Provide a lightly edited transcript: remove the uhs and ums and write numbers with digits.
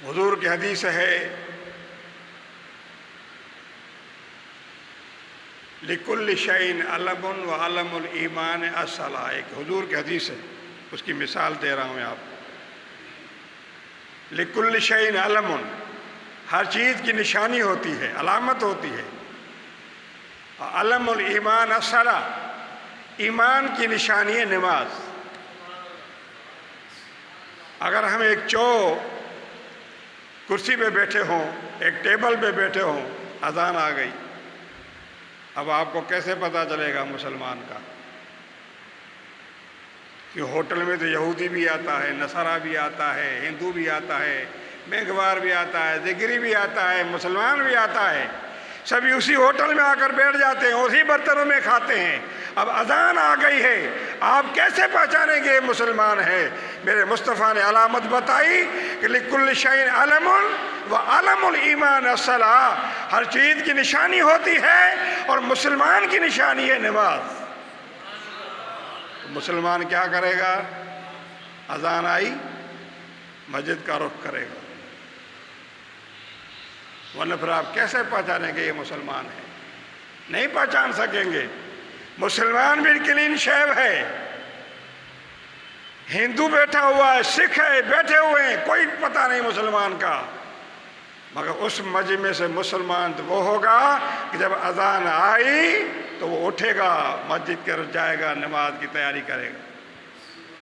حضور کی حدیث ہے لِكُلِّ شَيْءٍ عَلَمٌ وَعَلَمُ الْإِيمَانِ الصَّلَاةُ، ایک حضور کی حدیث ہے، اس کی مثال دے رہا ہوں میں آپ کو۔ لِكُلِّ شَيْءٍ عَلَمٌ، ہر چیز کی نشانی ہوتی ہے، علامت ہوتی ہے۔ عَلَمُ الْإِيمَانِ الصَّلَاةُ، ایمان کی نشانی ہے نماز۔ اگر ہم ایک کرسی پہ بیٹھے ہوں، ایک ٹیبل پہ بیٹھے ہوں، اذان آ گئی، اب آپ کو کیسے پتہ چلے گا مسلمان کا؟ کہ ہوٹل میں تو یہودی بھی آتا ہے، نصارہ بھی آتا ہے، ہندو بھی آتا ہے، مینگوار بھی آتا ہے، زگری بھی آتا ہے، مسلمان بھی آتا ہے، سبھی اسی ہوٹل میں آ کر بیٹھ جاتے ہیں، اسی برتنوں میں کھاتے ہیں۔ اب اذان آ گئی ہے، آپ کیسے پہچانیں گے یہ مسلمان ہے؟ میرے مصطفیٰ نے علامت بتائی کہ لِكُلِّ شَيْءٍ عَلَمٌ وَعَلَمُ الْإِيمَانِ الصَّلَاةُ، ہر چیز کی نشانی ہوتی ہے، اور مسلمان کی نشانی ہے نماز۔ مسلمان کیا کرے گا؟ اذان آئی، مسجد کا رخ کرے گا، ورنہ پھر آپ کیسے پہچانیں گے یہ مسلمان ہے؟ نہیں پہچان سکیں گے۔ مسلمان بھی کلین شیو ہے، ہندو بیٹھا ہوا ہے، سکھ ہے، بیٹھے ہوئے ہیں، کوئی پتہ نہیں مسلمان کا، مگر اس مجمع سے مسلمان تو وہ ہوگا کہ جب اذان آئی تو وہ اٹھے گا، مسجد کی طرف جائے گا، نماز کی تیاری کرے گا۔